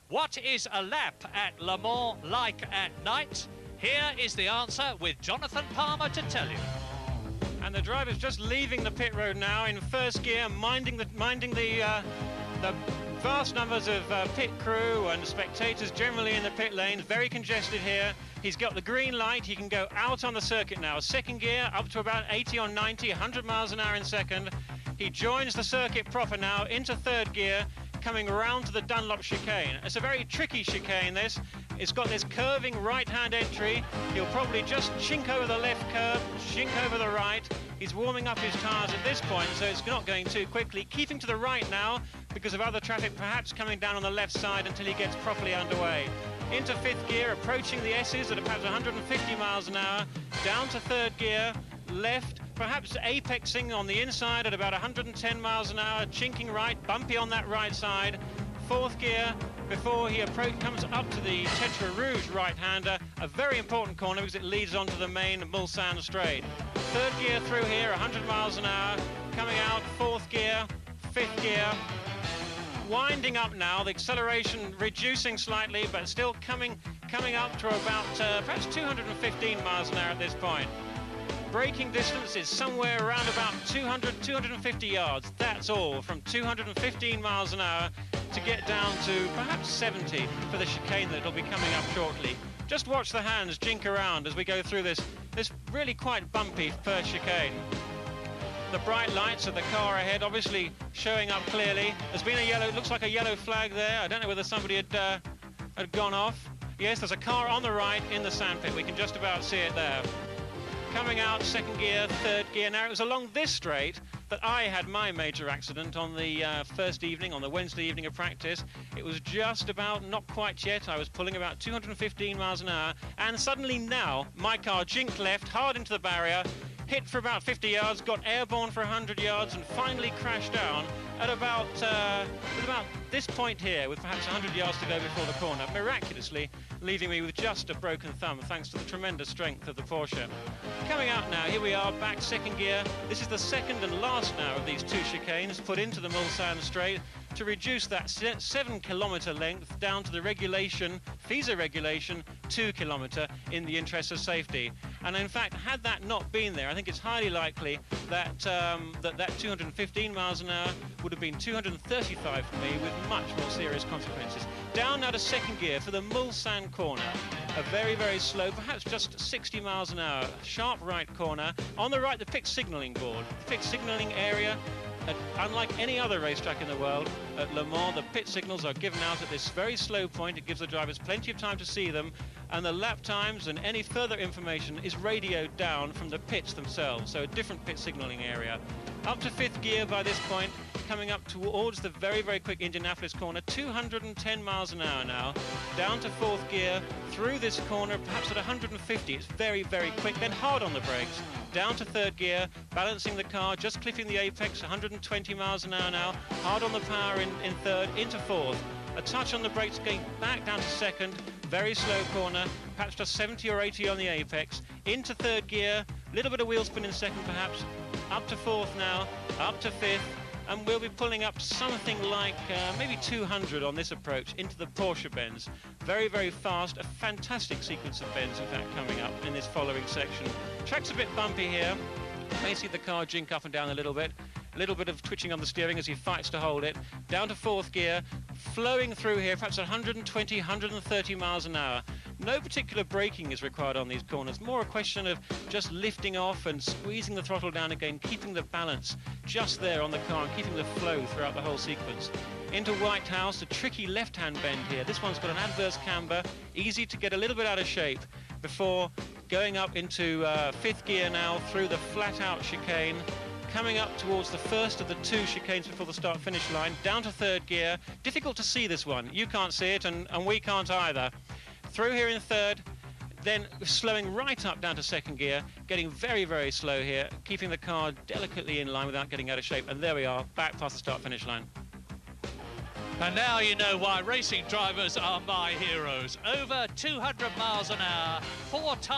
What is a lap at Le Mans like at night? Here is the answer with Jonathan Palmer to tell you. And the driver's just leaving the pit road now in first gear, minding the vast numbers of pit crew and spectators generally in the pit lanes. Very congested here. He's got the green light. He can go out on the circuit now. Second gear up to about 80 or 90, 100 miles an hour in second. He joins the circuit proper now into third gear, coming around to the Dunlop chicane. It's a very tricky chicane, this. It's got this curving right-hand entry. He'll probably just chink over the left curve, chink over the right. He's warming up his tyres at this point, so it's not going too quickly. Keeping to the right now because of other traffic perhaps coming down on the left side until he gets properly underway. Into fifth gear, approaching the S's at perhaps 150 miles an hour. Down to third gear, left, perhaps apexing on the inside at about 110 miles an hour, chinking right, bumpy on that right side. Fourth gear before he comes up to the Tetra Rouge right-hander, a very important corner because it leads onto the main Mulsanne straight. Third gear through here, 100 miles an hour, coming out, fourth gear, fifth gear. Winding up now, the acceleration reducing slightly, but still coming up to about perhaps 215 miles an hour at this point. Braking distance is somewhere around about 200, 250 yards. That's all, from 215 miles an hour to get down to perhaps 70 for the chicane that will be coming up shortly. Just watch the hands jink around as we go through this really quite bumpy first chicane. The bright lights of the car ahead obviously showing up clearly. There's been a yellow, looks like a yellow flag there. I don't know whether somebody had gone off. Yes, there's a car on the right in the sandpit. We can just about see it there. Coming out, second gear, third gear. Now, it was along this straight that I had my major accident on the first evening, on the Wednesday evening of practice. It was just about, not quite yet, I was pulling about 215 miles an hour, and suddenly now, my car jinked left, hard into the barrier, hit for about 50 yards, got airborne for 100 yards, and finally crashed down at about this point here, with perhaps 100 yards to go before the corner, miraculously leaving me with just a broken thumb, thanks to the tremendous strength of the Porsche. Coming out now, here we are, back second gear. This is the second and last now of these two chicanes put into the Mulsanne straight to reduce that 7-kilometre length down to the regulation, FISA regulation, 2 kilometre in the interest of safety. And in fact, had that not been there, I think it's highly likely that that 215 miles an hour would have been 235 for me with much more serious consequences. Down now to second gear for the Mulsanne corner. A very, very slow, perhaps just 60 miles an hour, sharp right corner. On the right, the pit signalling board. The pit signalling area, unlike any other racetrack in the world, at Le Mans, the pit signals are given out at this very slow point. It gives the drivers plenty of time to see them, and the lap times and any further information is radioed down from the pits themselves, so a different pit signalling area. Up to fifth gear by this point, coming up towards the very, very quick Indianapolis corner, 210 miles an hour now, down to fourth gear, through this corner, perhaps at 150. It's very, very quick, then hard on the brakes. Down to third gear, balancing the car, just clipping the apex, 120 miles an hour now, hard on the power in third, into fourth. A touch on the brakes, going back down to second, very slow corner, perhaps just 70 or 80 on the apex, into third gear, little bit of wheel spin in second perhaps, up to fourth now, up to fifth, and we'll be pulling up something like maybe 200 on this approach into the Porsche bends. Very, very fast, a fantastic sequence of bends in fact coming up in this following section. Track's a bit bumpy here, may see the car jink up and down a little bit of twitching on the steering as he fights to hold it. Down to fourth gear, flowing through here, perhaps 120, 130 miles an hour. No particular braking is required on these corners, more a question of just lifting off and squeezing the throttle down again, keeping the balance just there on the car and keeping the flow throughout the whole sequence. Into White House, a tricky left-hand bend here. This one's got an adverse camber, easy to get a little bit out of shape before going up into fifth gear now through the flat-out chicane, coming up towards the first of the two chicanes before the start-finish line, down to third gear. Difficult to see this one. You can't see it, and we can't either. Through here in third, then slowing right up down to second gear, getting very, very slow here, keeping the car delicately in line without getting out of shape. And there we are, back past the start-finish line. And now you know why racing drivers are my heroes. Over 200 miles an hour, 4 times.